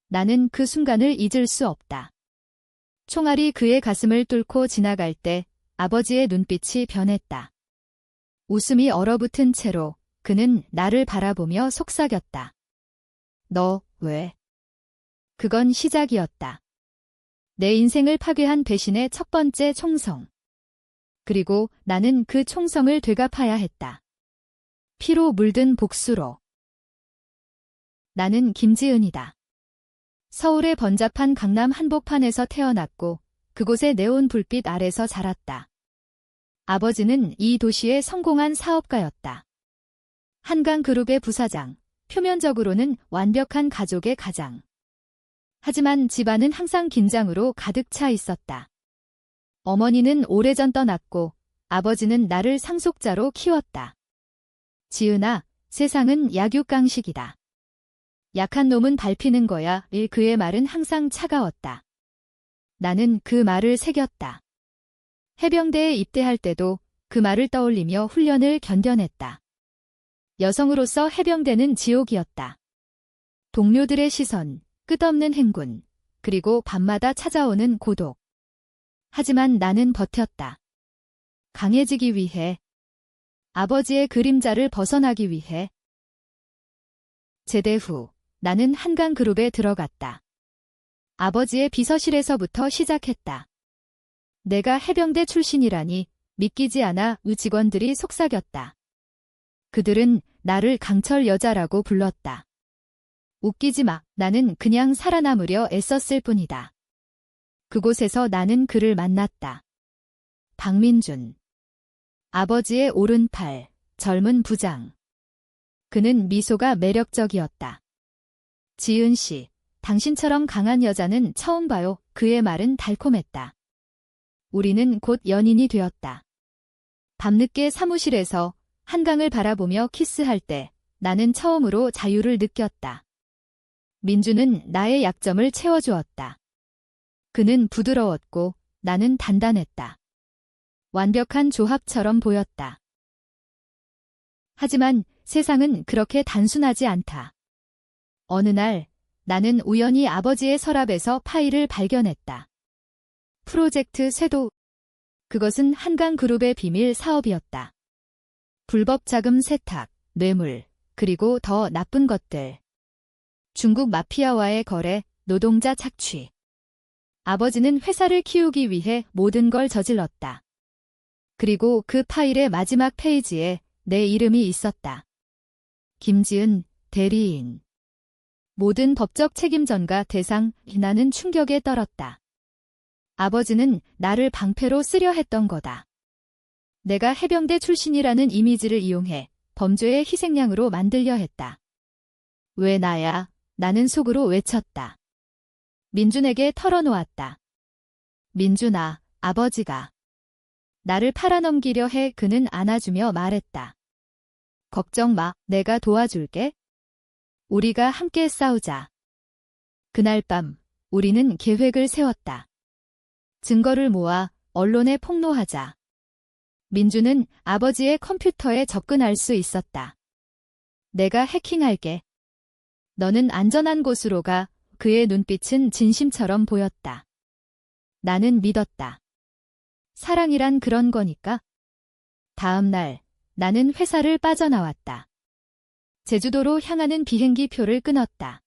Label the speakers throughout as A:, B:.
A: 나는 그 순간을 잊을 수 없다. 총알이 그의 가슴을 뚫고 지나갈 때 아버지의 눈빛이 변했다. 웃음이 얼어붙은 채로 그는 나를 바라보며 속삭였다. 너 왜? 그건 시작이었다. 내 인생을 파괴한 배신의 첫 번째 총성. 그리고 나는 그 총성을 되갚아야 했다. 피로 물든 복수로. 나는 김지은이다. 서울의 번잡한 강남 한복판에서 태어났고 그곳의 네온 불빛 아래서 자랐다. 아버지는 이 도시의 성공한 사업가였다. 한강그룹의 부사장, 표면적으로는 완벽한 가족의 가장. 하지만 집안은 항상 긴장으로 가득 차 있었다. 어머니는 오래전 떠났고 아버지는 나를 상속자로 키웠다. 지은아, 세상은 약육강식이다. 약한 놈은 밟히는 거야. 그의 말은 항상 차가웠다. 나는 그 말을 새겼다. 해병대에 입대할 때도 그 말을 떠올리며 훈련을 견뎌냈다. 여성으로서 해병대는 지옥이었다. 동료들의 시선, 끝없는 행군, 그리고 밤마다 찾아오는 고독. 하지만 나는 버텼다. 강해지기 위해, 아버지의 그림자를 벗어나기 위해. 제대 후 나는 한강그룹에 들어갔다. 아버지의 비서실에서부터 시작했다. 내가 해병대 출신이라니 믿기지 않아 직원들이 속삭였다. 그들은 나를 강철 여자라고 불렀다. 웃기지 마. 나는 그냥 살아남으려 애썼을 뿐이다. 그곳에서 나는 그를 만났다. 박민준. 아버지의 오른팔, 젊은 부장. 그는 미소가 매력적이었다. 지은 씨, 당신처럼 강한 여자는 처음 봐요. 그의 말은 달콤했다. 우리는 곧 연인이 되었다. 밤늦게 사무실에서 한강을 바라보며 키스할 때 나는 처음으로 자유를 느꼈다. 민주는 나의 약점을 채워주었다. 그는 부드러웠고 나는 단단했다. 완벽한 조합처럼 보였다. 하지만 세상은 그렇게 단순하지 않다. 어느 날 나는 우연히 아버지의 서랍에서 파일을 발견했다. 프로젝트 쇄도. 그것은 한강그룹의 비밀 사업이었다. 불법 자금 세탁, 뇌물, 그리고 더 나쁜 것들. 중국 마피아와의 거래, 노동자 착취. 아버지는 회사를 키우기 위해 모든 걸 저질렀다. 그리고 그 파일의 마지막 페이지에 내 이름이 있었다. 김지은, 대리인. 모든 법적 책임 전가 대상. 나는 충격에 떨었다. 아버지는 나를 방패로 쓰려 했던 거다. 내가 해병대 출신이라는 이미지를 이용해 범죄의 희생양으로 만들려 했다. 왜 나야? 나는 속으로 외쳤다. 민준에게 털어놓았다. 민준아, 아버지가 나를 팔아넘기려 해. 그는 안아주며 말했다. 걱정 마, 내가 도와줄게. 우리가 함께 싸우자. 그날 밤 우리는 계획을 세웠다. 증거를 모아 언론에 폭로하자. 민주는 아버지의 컴퓨터에 접근할 수 있었다. 내가 해킹할게. 너는 안전한 곳으로 가. 그의 눈빛은 진심처럼 보였다. 나는 믿었다. 사랑이란 그런 거니까. 다음 날 나는 회사를 빠져나왔다. 제주도로 향하는 비행기 표를 끊었다.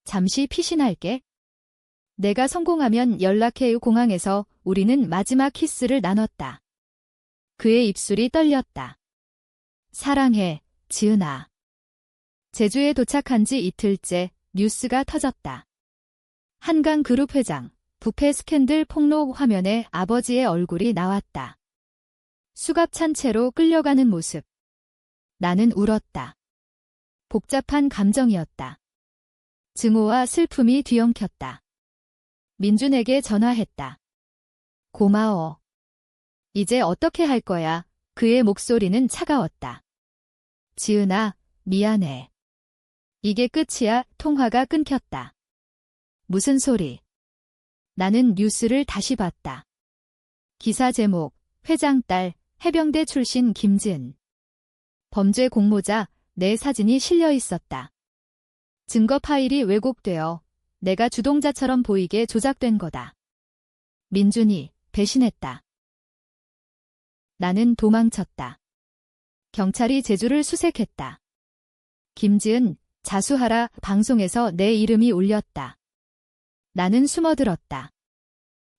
A: 잠시 피신할게. 내가 성공하면 연락해. 공항에서 우리는 마지막 키스를 나눴다. 그의 입술이 떨렸다. 사랑해, 지은아. 제주에 도착한 지 이틀째 뉴스가 터졌다. 한강그룹 회장, 부패 스캔들 폭로. 화면에 아버지의 얼굴이 나왔다. 수갑찬 채로 끌려가는 모습. 나는 울었다. 복잡한 감정이었다. 증오와 슬픔이 뒤엉켰다. 민준에게 전화했다. 고마워. 이제 어떻게 할 거야? 그의 목소리는 차가웠다. 지은아, 미안해. 이게 끝이야. 통화가 끊겼다. 무슨 소리? 나는 뉴스를 다시 봤다. 기사 제목, 회장 딸, 해병대 출신 김지은. 범죄 공모자, 내 사진이 실려 있었다. 증거 파일이 왜곡되어 내가 주동자처럼 보이게 조작된 거다. 민준이 배신했다. 나는 도망쳤다. 경찰이 제주를 수색했다. 김지은, 자수하라 방송에서 내 이름이 울렸다. 나는 숨어들었다.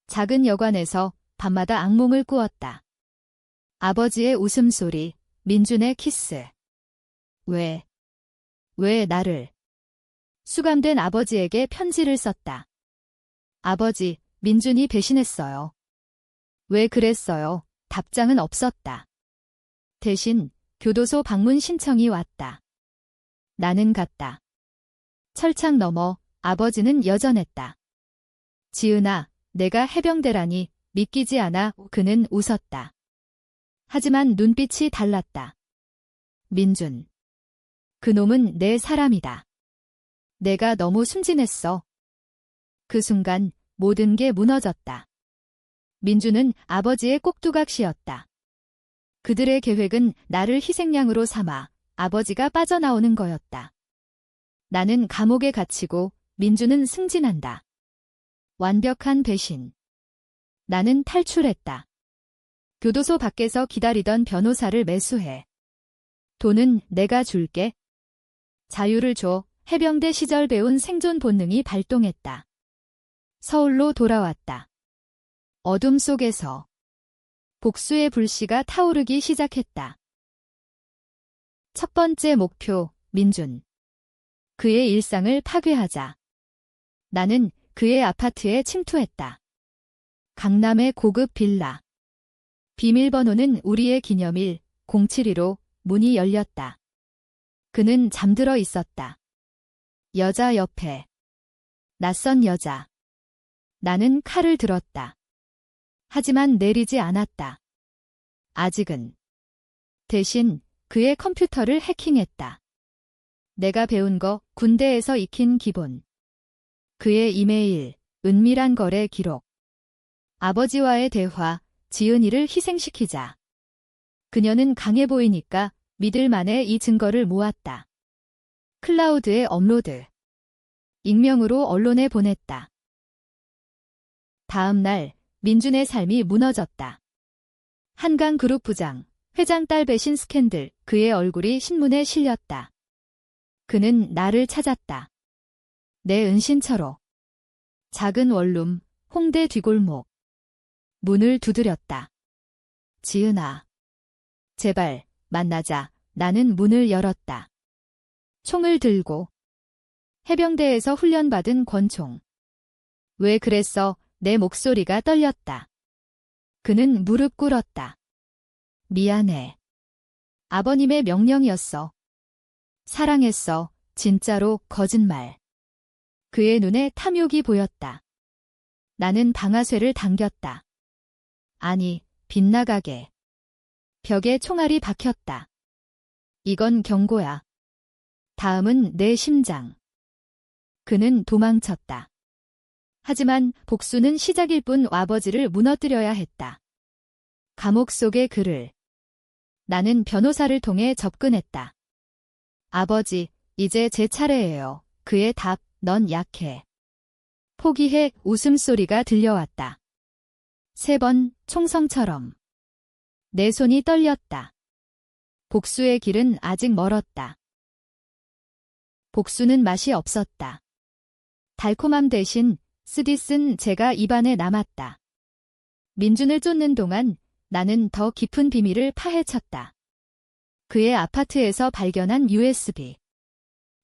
A: 작은 여관에서 밤마다 악몽을 꾸었다. 아버지의 웃음소리, 민준의 키스. 왜 나를? 수감된 아버지에게 편지를 썼다. 아버지, 민준이 배신했어요. 왜 그랬어요? 답장은 없었다. 대신 교도소 방문 신청이 왔다. 나는 갔다. 철창 너머 아버지는 여전했다. 지은아, 내가 해병대라니 믿기지 않아. 그는 웃었다. 하지만 눈빛이 달랐다. 민준. 그놈은 내 사람이다. 내가 너무 순진했어. 그 순간 모든 게 무너졌다. 민준은 아버지의 꼭두각시였다. 그들의 계획은 나를 희생양으로 삼아 아버지가 빠져나오는 거였다. 나는 감옥에 갇히고 민준은 승진한다. 완벽한 배신. 나는 탈출했다. 교도소 밖에서 기다리던 변호사를 매수해. 돈은 내가 줄게. 자유를 줘. 해병대 시절 배운 생존 본능이 발동했다. 서울로 돌아왔다. 어둠 속에서 복수의 불씨가 타오르기 시작했다. 첫 번째 목표, 민준. 그의 일상을 파괴하자. 나는 그의 아파트에 침투했다. 강남의 고급 빌라. 비밀번호는 우리의 기념일 072로 문이 열렸다. 그는 잠들어 있었다. 여자 옆에. 낯선 여자. 나는 칼을 들었다. 하지만 내리지 않았다. 아직은. 대신 그의 컴퓨터를 해킹했다. 내가 배운 거 군대에서 익힌 기본. 그의 이메일, 은밀한 거래 기록. 아버지와의 대화, 지은이를 희생시키자. 그녀는 강해 보이니까 믿을 만해 이 증거를 모았다. 클라우드에 업로드. 익명으로 언론에 보냈다. 다음 날 민준의 삶이 무너졌다. 한강그룹 부장, 회장 딸 배신 스캔들, 그의 얼굴이 신문에 실렸다. 그는 나를 찾았다. 내 은신처로. 작은 원룸, 홍대 뒷골목. 문을 두드렸다. 지은아. 제발, 만나자. 나는 문을 열었다. 총을 들고. 해병대에서 훈련받은 권총. 왜 그랬어? 내 목소리가 떨렸다. 그는 무릎 꿇었다. 미안해. 아버님의 명령이었어. 사랑했어. 진짜로 거짓말. 그의 눈에 탐욕이 보였다. 나는 방아쇠를 당겼다. 아니, 빗나가게. 벽에 총알이 박혔다. 이건 경고야. 다음은 내 심장. 그는 도망쳤다. 하지만 복수는 시작일 뿐 아버지를 무너뜨려야 했다. 감옥 속의 그를. 나는 변호사를 통해 접근했다. 아버지, 이제 제 차례예요. 그의 답, 넌 약해. 포기해. 웃음소리가 들려왔다. 3번, 총성처럼. 내 손이 떨렸다. 복수의 길은 아직 멀었다. 복수는 맛이 없었다. 달콤함 대신 쓰디쓴 제가 입안에 남았다. 민준을 쫓는 동안 나는 더 깊은 비밀을 파헤쳤다. 그의 아파트에서 발견한 USB.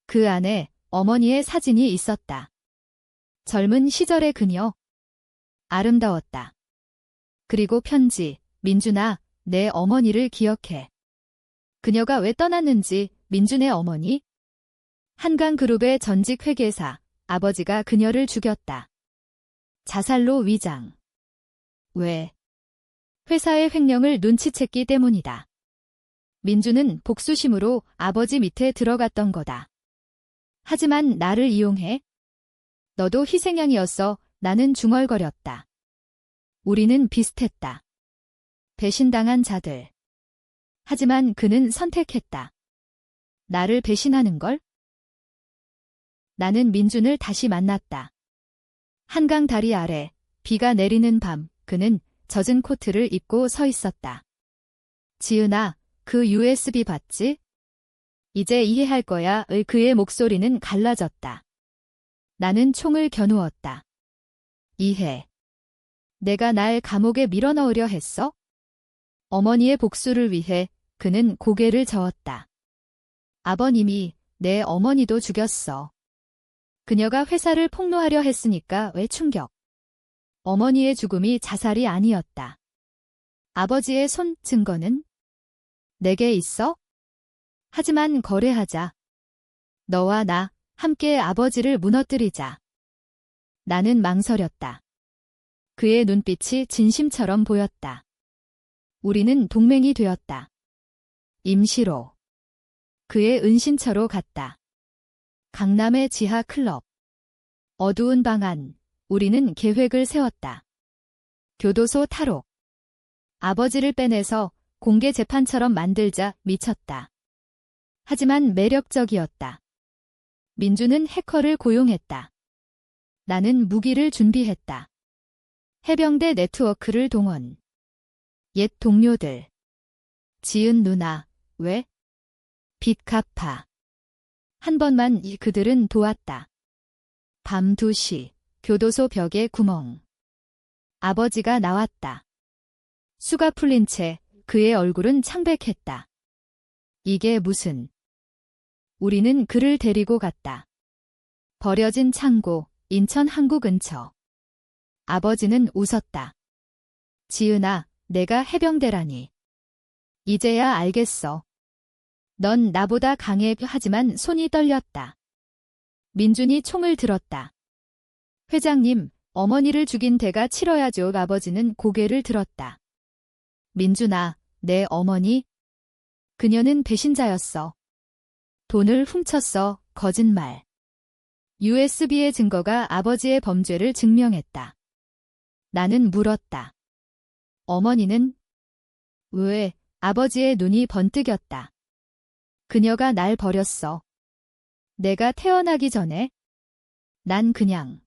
A: 그 안에 어머니의 사진이 있었다. 젊은 시절의 그녀. 아름다웠다. 그리고 편지. 민준아, 내 어머니를 기억해. 그녀가 왜 떠났는지. 민준의 어머니. 한강그룹의 전직 회계사. 아버지가 그녀를 죽였다. 자살로 위장. 왜? 회사의 횡령을 눈치챘기 때문이다. 민준은 복수심으로 아버지 밑에 들어갔던 거다. 하지만 나를 이용해? 너도 희생양이었어. 나는 중얼거렸다. 우리는 비슷했다. 배신당한 자들. 하지만 그는 선택했다. 나를 배신하는 걸? 나는 민준을 다시 만났다. 한강 다리 아래 비가 내리는 밤 그는 젖은 코트를 입고 서 있었다. 지은아, 그 USB 봤지? 이제 이해할 거야.의 그의 목소리는 갈라졌다. 나는 총을 겨누었다. 이해. 내가 날 감옥에 밀어넣으려 했어? 어머니의 복수를 위해 그는 고개를 저었다. 아버님이 내 어머니도 죽였어. 그녀가 회사를 폭로하려 했으니까 왜 충격. 어머니의 죽음이 자살이 아니었다. 아버지의 손 증거는? 내게 있어? 하지만 거래하자. 너와 나 함께 아버지를 무너뜨리자. 나는 망설였다. 그의 눈빛이 진심처럼 보였다. 우리는 동맹이 되었다. 임시로. 그의 은신처로 갔다. 강남의 지하 클럽. 어두운 방 안, 우리는 계획을 세웠다. 교도소 탈옥. 아버지를 빼내서 공개 재판처럼 만들자 미쳤다. 하지만 매력적이었다. 민주는 해커를 고용했다. 나는 무기를 준비했다. 해병대 네트워크를 동원. 옛 동료들. 지은 누나, 왜? 빚 갚아. 한 번만 그들은 도왔다. 밤 2시, 교도소 벽에 구멍. 아버지가 나왔다. 수가 풀린 채 그의 얼굴은 창백했다. 이게 무슨... 우리는 그를 데리고 갔다. 버려진 창고, 인천 항구 근처. 아버지는 웃었다. 지은아, 내가 해병대라니. 이제야 알겠어. 넌 나보다 강해 하지만 손이 떨렸다. 민준이 총을 들었다. 회장님, 어머니를 죽인 대가 치러야죠. 아버지는 고개를 들었다. 민준아, 내 어머니? 그녀는 배신자였어. 돈을 훔쳤어. 거짓말. USB의 증거가 아버지의 범죄를 증명했다. 나는 물었다. 어머니는? 왜? 아버지의 눈이 번뜩였다. 그녀가 날 버렸어. 내가 태어나기 전에? 난 그냥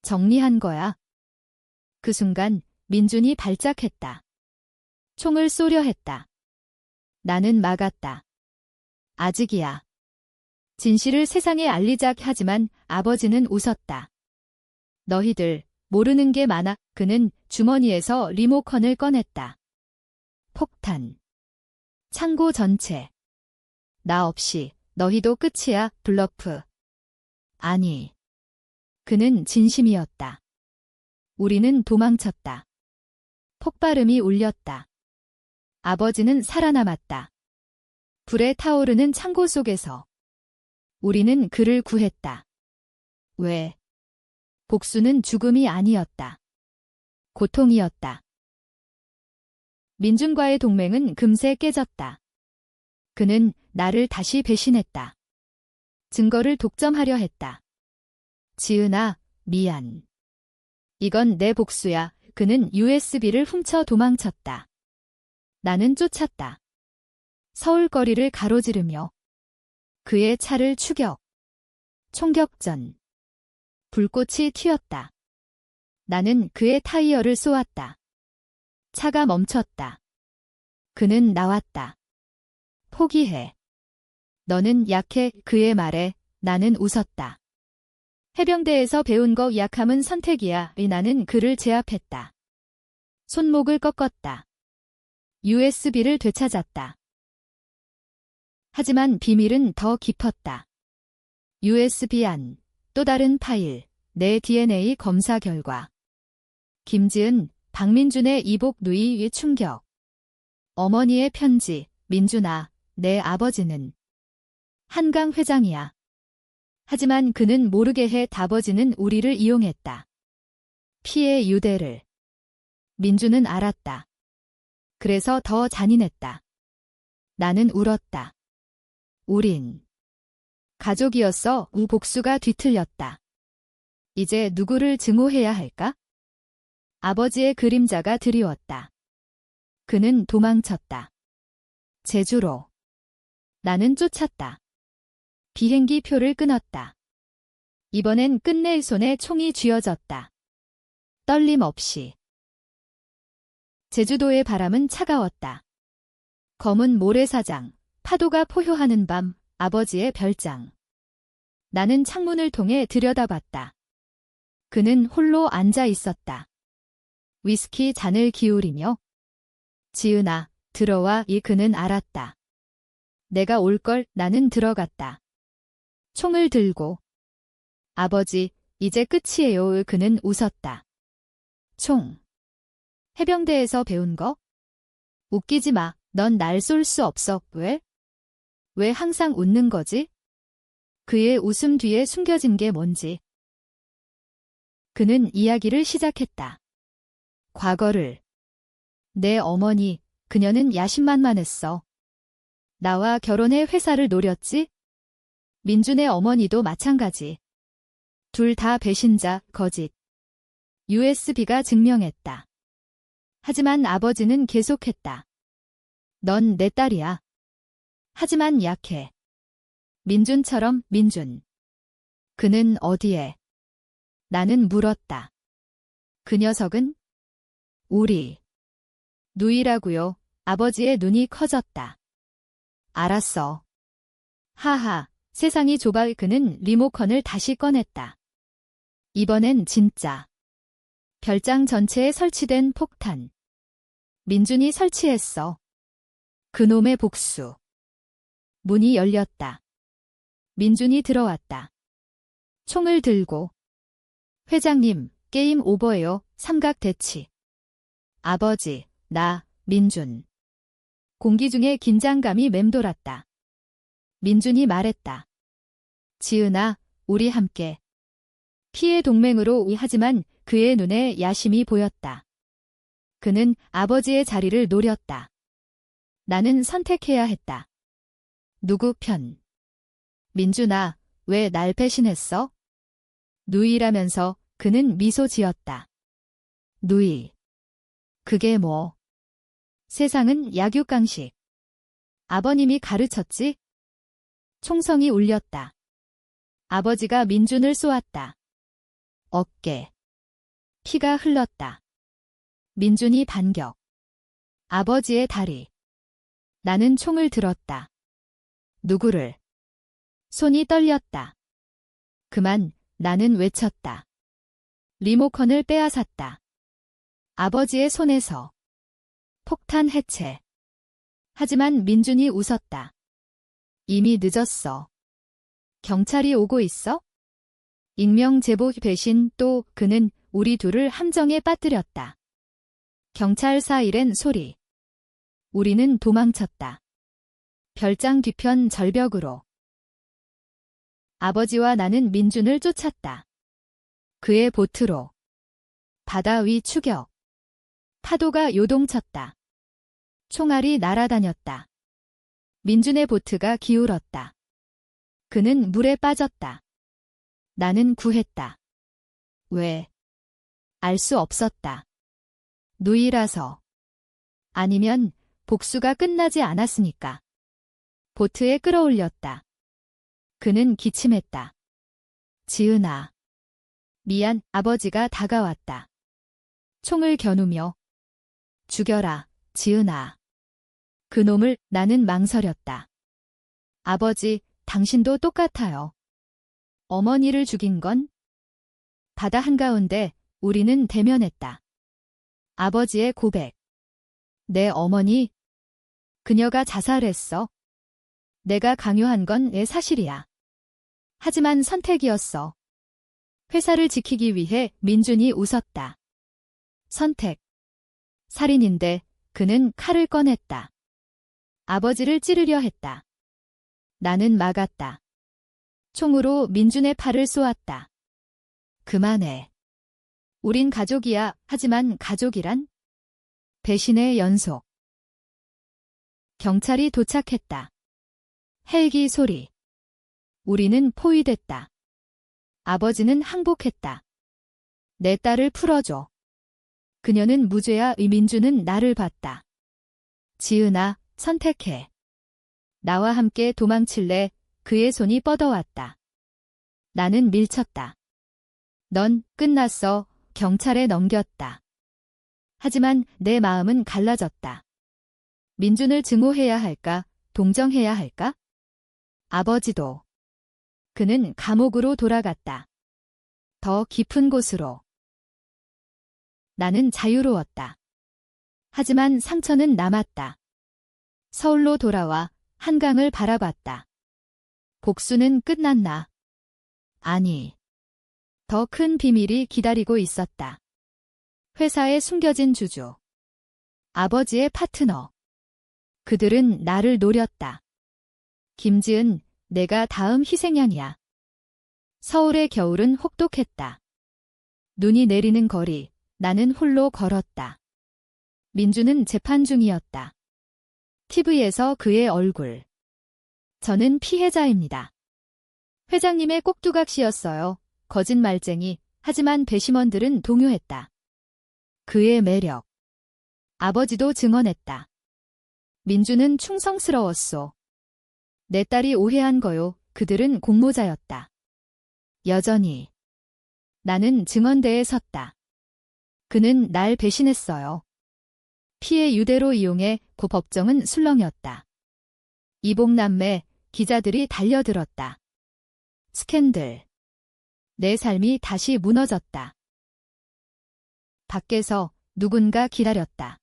A: 정리한 거야. 그 순간 민준이 발작했다. 총을 쏘려 했다. 나는 막았다. 아직이야. 진실을 세상에 알리자 하지만 아버지는 웃었다. 너희들 모르는 게 많아. 그는 주머니에서 리모컨을 꺼냈다. 폭탄. 창고 전체. 나 없이 너희도 끝이야. 블러프. 아니. 그는 진심이었다. 우리는 도망쳤다. 폭발음이 울렸다. 아버지는 살아남았다. 불에 타오르는 창고 속에서. 우리는 그를 구했다. 왜? 복수는 죽음이 아니었다. 고통이었다. 민준과의 동맹은 금세 깨졌다. 그는 나를 다시 배신했다. 증거를 독점하려 했다. 지은아, 미안. 이건 내 복수야. 그는 USB를 훔쳐 도망쳤다. 나는 쫓았다. 서울거리를 가로지르며 그의 차를 추격. 총격전. 불꽃이 튀었다. 나는 그의 타이어를 쏘았다. 차가 멈췄다. 그는 나왔다. 포기해. 너는 약해. 그의 말에 나는 웃었다. 해병대에서 배운 거 약함은 선택이야. 나는 그를 제압했다. 손목을 꺾었다. USB를 되찾았다. 하지만 비밀은 더 깊었다. USB 안, 또 다른 파일, 내 DNA 검사 결과. 김지은, 박민준의 이복 누이의 충격. 어머니의 편지, 민준아, 내 아버지는 한강 회장이야. 하지만 그는 모르게 해. 아버지는 우리를 이용했다. 피해 유대를. 민준은 알았다. 그래서 더 잔인했다. 나는 울었다. 우린 가족이었어. 복수가 뒤틀렸다. 이제 누구를 증오해야 할까? 아버지의 그림자가 드리웠다. 그는 도망쳤다. 제주로. 나는 쫓았다. 비행기 표를 끊었다. 이번엔 끝내 손에 총이 쥐어졌다. 떨림 없이. 제주도의 바람은 차가웠다. 검은 모래사장, 파도가 포효하는 밤, 아버지의 별장. 나는 창문을 통해 들여다봤다. 그는 홀로 앉아 있었다. 위스키 잔을 기울이며 지은아, 들어와. 이 그는 알았다. 내가 올 걸. 나는 들어갔다. 총을 들고. 아버지, 이제 끝이에요. 그는 웃었다. 총. 해병대에서 배운 거? 웃기지 마. 넌 날 쏠 수 없어. 왜? 왜 항상 웃는 거지? 그의 웃음 뒤에 숨겨진 게 뭔지. 그는 이야기를 시작했다. 과거를. 내 어머니, 그녀는 야심만만했어. 나와 결혼해 회사를 노렸지? 민준의 어머니도 마찬가지. 둘 다 배신자, 거짓. USB가 증명했다. 하지만 아버지는 계속했다. 넌 내 딸이야. 하지만 약해. 민준처럼. 민준. 그는 어디에? 나는 물었다. 그 녀석은? 우리. 누이라고요. 아버지의 눈이 커졌다. 알았어. 하하, 세상이 좁아. 그는 리모컨을 다시 꺼냈다. 이번엔 진짜. 별장 전체에 설치된 폭탄. 민준이 설치했어. 그놈의 복수. 문이 열렸다. 민준이 들어왔다. 총을 들고. 회장님, 게임 오버예요. 삼각 대치. 아버지, 나, 민준. 공기 중에 긴장감이 맴돌았다. 민준이 말했다. 지은아, 우리 함께. 피해 동맹으로. 하지만 그의 눈에 야심이 보였다. 그는 아버지의 자리를 노렸다. 나는 선택해야 했다. 누구 편? 민준아, 왜 날 배신했어? 누이라면서. 그는 미소 지었다. 누이. 그게 뭐? 세상은 약육강식. 아버님이 가르쳤지? 총성이 울렸다. 아버지가 민준을 쏘았다. 어깨. 피가 흘렀다. 민준이 반격. 아버지의 다리. 나는 총을 들었다. 누구를? 손이 떨렸다. 그만. 나는 외쳤다. 리모컨을 빼앗았다. 아버지의 손에서. 폭탄 해체. 하지만 민준이 웃었다. 이미 늦었어. 경찰이 오고 있어? 익명 제보 배신. 또 그는 우리 둘을 함정에 빠뜨렸다. 경찰 사이렌 소리. 우리는 도망쳤다. 별장 뒤편 절벽으로. 아버지와 나는 민준을 쫓았다. 그의 보트로. 바다 위 추격. 파도가 요동쳤다. 총알이 날아다녔다. 민준의 보트가 기울었다. 그는 물에 빠졌다. 나는 구했다. 왜? 알 수 없었다. 누이라서. 아니면 복수가 끝나지 않았으니까. 보트에 끌어올렸다. 그는 기침했다. 지은아. 미안. 아버지가 다가왔다. 총을 겨누며. 죽여라, 지은아. 그놈을. 나는 망설였다. 아버지, 당신도 똑같아요. 어머니를 죽인 건? 바다 한가운데 우리는 대면했다. 아버지의 고백. 내 어머니? 그녀가 자살했어. 내가 강요한 건 내 사실이야. 하지만 선택이었어. 회사를 지키기 위해. 민준이 웃었다. 선택. 살인인데. 그는 칼을 꺼냈다. 아버지를 찌르려 했다. 나는 막았다. 총으로 민준의 팔을 쏘았다. 그만해. 우린 가족이야. 하지만 가족이란? 배신의 연속. 경찰이 도착했다. 헬기 소리. 우리는 포위됐다. 아버지는 항복했다. 내 딸을 풀어줘. 그녀는 무죄야. 민준은 나를 봤다. 지은아, 선택해. 나와 함께 도망칠래? 그의 손이 뻗어왔다. 나는 밀쳤다. 넌 끝났어. 경찰에 넘겼다. 하지만 내 마음은 갈라졌다. 민준을 증오해야 할까? 동정해야 할까? 아버지도. 그는 감옥으로 돌아갔다. 더 깊은 곳으로. 나는 자유로웠다. 하지만 상처는 남았다. 서울로 돌아와 한강을 바라봤다. 복수는 끝났나? 아니. 더 큰 비밀이 기다리고 있었다. 회사에 숨겨진 주주. 아버지의 파트너. 그들은 나를 노렸다. 김지은, 내가 다음 희생양이야. 서울의 겨울은 혹독했다. 눈이 내리는 거리, 나는 홀로 걸었다. 민주는 재판 중이었다. TV에서 그의 얼굴. 저는 피해자입니다. 회장님의 꼭두각시였어요. 거짓말쟁이. 하지만 배심원들은 동요했다. 그의 매력. 아버지도 증언했다. 민주는 충성스러웠소. 내 딸이 오해한 거요. 그들은 공모자였다. 여전히. 나는 증언대에 섰다. 그는 날 배신했어요. 피해 유대로 이용해 고 법정은 술렁였다. 이복남매, 기자들이 달려들었다. 스캔들. 내 삶이 다시 무너졌다. 밖에서 누군가 기다렸다.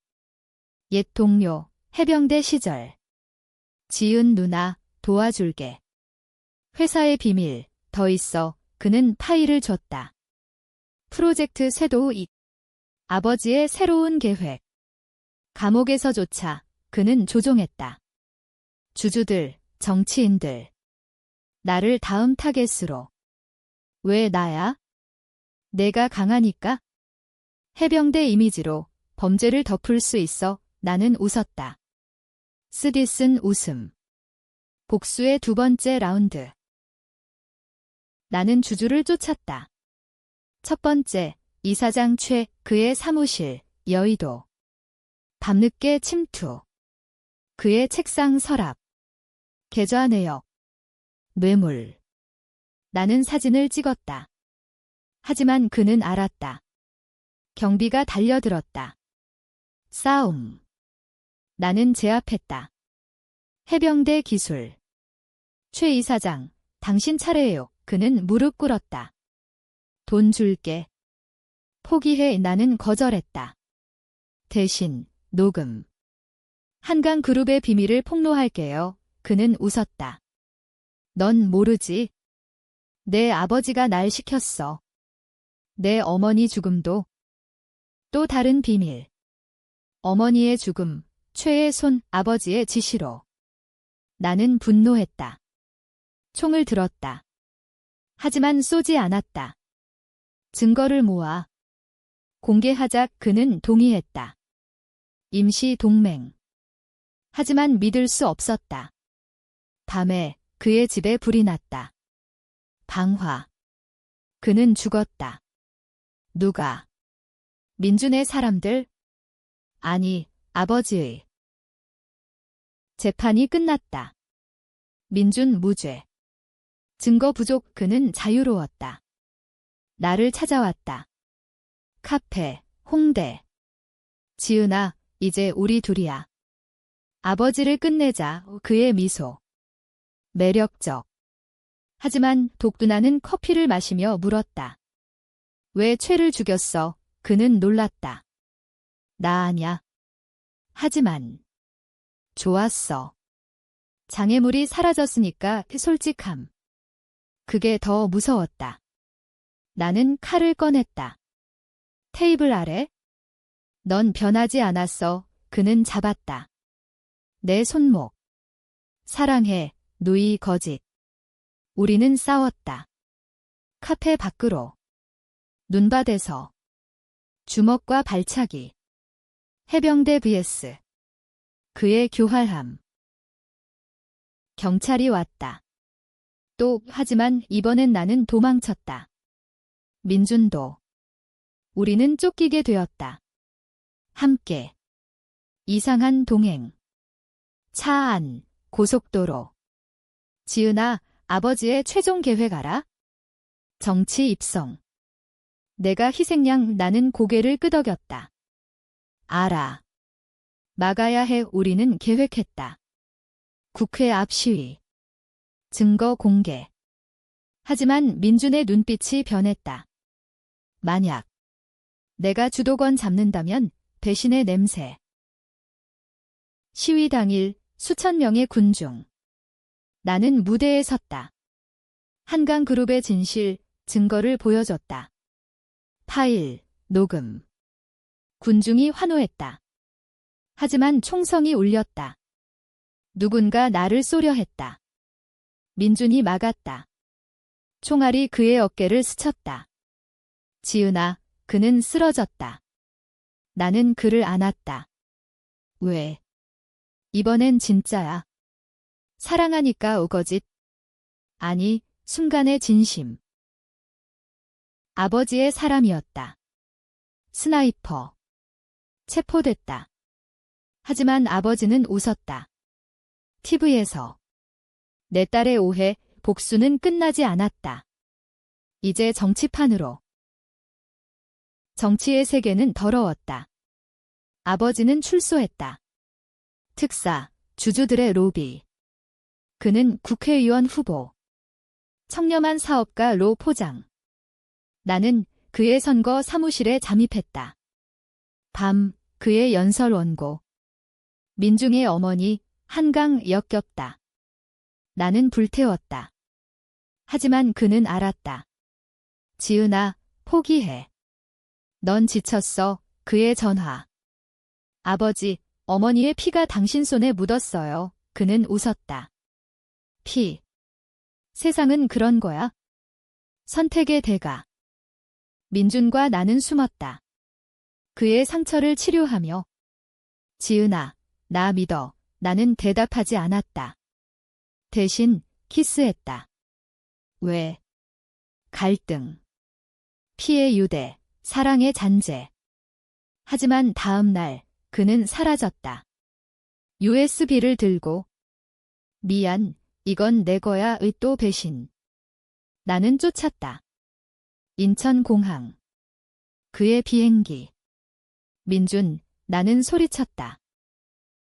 A: 옛 동료, 해병대 시절. 지은 누나, 도와줄게. 회사의 비밀, 더 있어. 그는 파일을 줬다. 프로젝트 쇄도 2. 아버지의 새로운 계획. 감옥에서조차 그는 조종했다. 주주들, 정치인들. 나를 다음 타겟으로. 왜 나야? 내가 강하니까? 해병대 이미지로 범죄를 덮을 수 있어. 나는 웃었다. 쓰디쓴 웃음. 복수의 두 번째 라운드. 나는 주주를 쫓았다. 첫 번째, 이사장 최, 그의 사무실, 여의도. 밤늦게 침투. 그의 책상 서랍. 계좌 내역. 뇌물. 나는 사진을 찍었다. 하지만 그는 알았다. 경비가 달려들었다. 싸움. 나는 제압했다. 해병대 기술. 최 이사장, 당신 차례예요. 그는 무릎 꿇었다. 돈 줄게. 포기해. 나는 거절했다. 대신 녹음. 한강그룹의 비밀을 폭로할게요. 그는 웃었다. 넌 모르지. 내 아버지가 날 시켰어. 내 어머니 죽음도. 또 다른 비밀. 어머니의 죽음, 최의 손, 아버지의 지시로. 나는 분노했다. 총을 들었다. 하지만 쏘지 않았다. 증거를 모아. 공개하자. 그는 동의했다. 임시 동맹. 하지만 믿을 수 없었다. 밤에 그의 집에 불이 났다. 방화. 그는 죽었다. 누가? 민준의 사람들? 아니, 아버지의. 재판이 끝났다. 민준 무죄. 증거 부족. 그는 자유로웠다. 나를 찾아왔다. 카페, 홍대. 지은아, 이제 우리 둘이야. 아버지를 끝내자. 그의 미소. 매력적. 하지만 독두나는 커피를 마시며 물었다. 왜 최를 죽였어? 그는 놀랐다. 나 아냐. 하지만 좋았어. 장애물이 사라졌으니까. 솔직함. 그게 더 무서웠다. 나는 칼을 꺼냈다. 테이블 아래? 넌 변하지 않았어. 그는 잡았다. 내 손목. 사랑해, 누이 거짓. 우리는 싸웠다. 카페 밖으로. 눈밭에서. 주먹과 발차기. 해병대 vs. 그의 교활함. 경찰이 왔다. 또, 하지만 이번엔 나는 도망쳤다. 민준도. 우리는 쫓기게 되었다. 함께. 이상한 동행. 차 안, 고속도로. 지은아, 아버지의 최종 계획 알아? 정치 입성. 내가 희생양. 나는 고개를 끄덕였다. 알아. 막아야 해. 우리는 계획했다. 국회 앞 시위. 증거 공개. 하지만 민준의 눈빛이 변했다. 만약 내가 주도권 잡는다면 배신의 냄새. 시위 당일 수천 명의 군중. 나는 무대에 섰다. 한강그룹의 진실, 증거를 보여줬다. 파일, 녹음. 군중이 환호했다. 하지만 총성이 울렸다. 누군가 나를 쏘려 했다. 민준이 막았다. 총알이 그의 어깨를 스쳤다. 지은아, 그는 쓰러졌다. 나는 그를 안았다. 왜? 이번엔 진짜야. 사랑하니까 우거짓. 아니, 순간의 진심. 아버지의 사람이었다. 스나이퍼. 체포됐다. 하지만 아버지는 웃었다. TV에서. 내 딸의 오해, 복수는 끝나지 않았다. 이제 정치판으로. 정치의 세계는 더러웠다. 아버지는 출소했다. 특사, 주주들의 로비. 그는 국회의원 후보. 청렴한 사업가로 포장. 나는 그의 선거 사무실에 잠입했다. 밤, 그의 연설 원고. 민중의 어머니, 한강 역겹다. 나는 불태웠다. 하지만 그는 알았다. 지은아, 포기해. 넌 지쳤어. 그의 전화. 아버지, 어머니의 피가 당신 손에 묻었어요. 그는 웃었다. 피. 세상은 그런 거야. 선택의 대가. 민준과 나는 숨었다. 그의 상처를 치료하며. 지은아, 나 믿어. 나는 대답하지 않았다. 대신 키스했다. 왜? 갈등. 피의 유대, 사랑의 잔재. 하지만 다음 날 그는 사라졌다. USB를 들고 미안, 이건 내 거야의 또 배신. 나는 쫓았다. 인천공항. 그의 비행기. 민준, 나는 소리쳤다.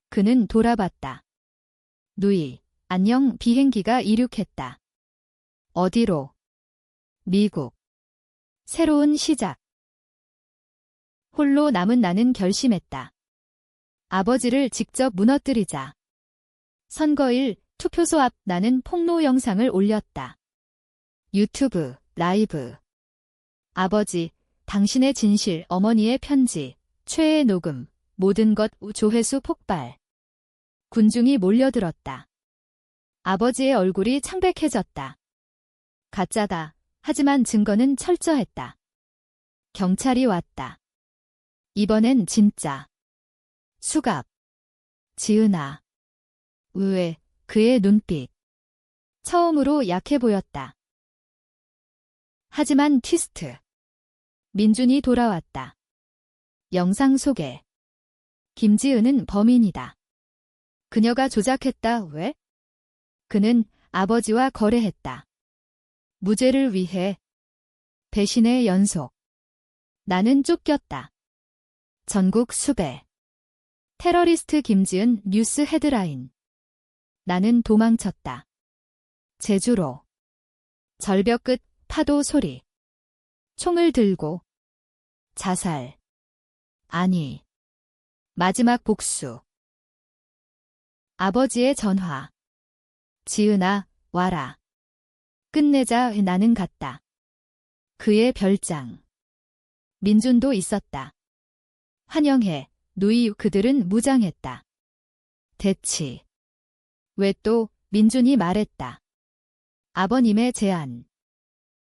A: 그는 돌아봤다. 누이, 안녕. 비행기가 이륙했다. 어디로? 미국. 새로운 시작. 홀로 남은 나는 결심했다. 아버지를 직접 무너뜨리자. 선거일 투표소 앞 나는 폭로 영상을 올렸다. 유튜브, 라이브. 아버지, 당신의 진실, 어머니의 편지, 최애 녹음, 모든 것 조회수 폭발. 군중이 몰려들었다. 아버지의 얼굴이 창백해졌다. 가짜다. 하지만 증거는 철저했다. 경찰이 왔다. 이번엔 진짜. 수갑. 지은아. 의외, 그의 눈빛. 처음으로 약해 보였다. 하지만 트위스트. 민준이 돌아왔다. 영상 속에. 김지은은 범인이다. 그녀가 조작했다. 왜? 그는 아버지와 거래했다. 무죄를 위해. 배신의 연속. 나는 쫓겼다. 전국 수배. 테러리스트 김지은 뉴스 헤드라인. 나는 도망쳤다. 제주로. 절벽 끝 파도 소리. 총을 들고. 자살. 아니. 마지막 복수. 아버지의 전화. 지은아, 와라. 끝내자. 나는 갔다. 그의 별장. 민준도 있었다. 환영해. 누이. 그들은 무장했다. 대치. 왜 또? 민준이 말했다. 아버님의 제안.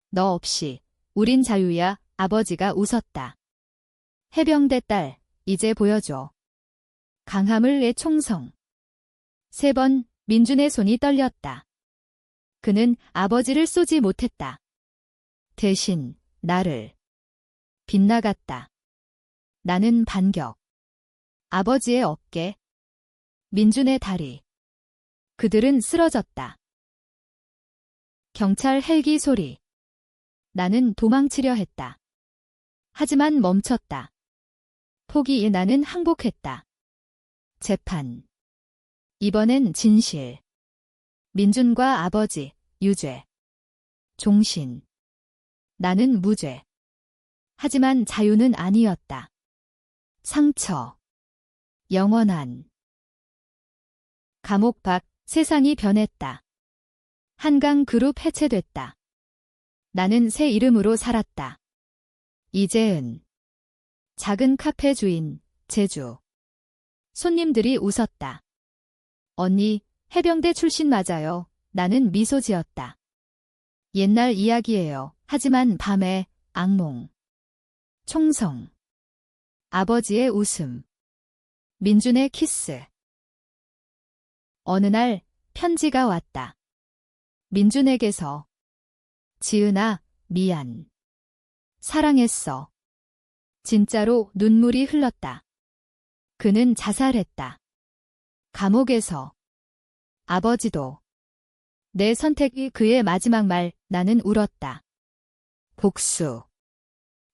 A: 너 없이. 우린 자유야. 아버지가 웃었다. 해병대 딸, 이제 보여줘. 강함을 총성. 3번, 민준의 손이 떨렸다. 그는 아버지를 쏘지 못했다. 대신 나를. 빗나갔다. 나는 반격. 아버지의 어깨. 민준의 다리. 그들은 쓰러졌다. 경찰 헬기 소리. 나는 도망치려 했다. 하지만 멈췄다. 포기 나는 항복했다. 재판. 이번엔 진실. 민준과 아버지, 유죄. 종신. 나는 무죄. 하지만 자유는 아니었다. 상처. 영원한. 감옥 밖 세상이 변했다. 한강그룹 해체됐다. 나는 새 이름으로 살았다. 이재은. 작은 카페 주인, 제주. 손님들이 웃었다. 언니, 해병대 출신 맞아요. 나는 미소 지었다. 옛날 이야기예요. 하지만 밤에 악몽. 총성. 아버지의 웃음. 민준의 키스. 어느 날 편지가 왔다. 민준에게서. 지은아, 미안. 사랑했어. 진짜로 눈물이 흘렀다. 그는 자살했다. 감옥에서. 아버지도. 내 선택이 그의 마지막 말. 나는 울었다. 복수.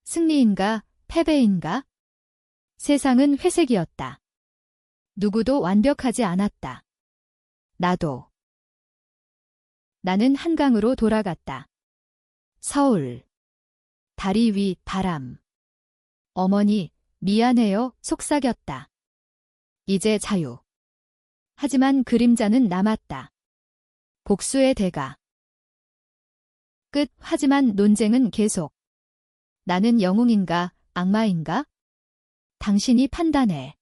A: 승리인가, 패배인가? 세상은 회색이었다. 누구도 완벽하지 않았다. 나도. 나는 한강으로 돌아갔다. 서울. 다리 위 바람. 어머니, 미안해요. 속삭였다. 이제 자유. 하지만 그림자는 남았다. 복수의 대가. 끝. 하지만 논쟁은 계속. 나는 영웅인가, 악마인가? 당신이 판단해.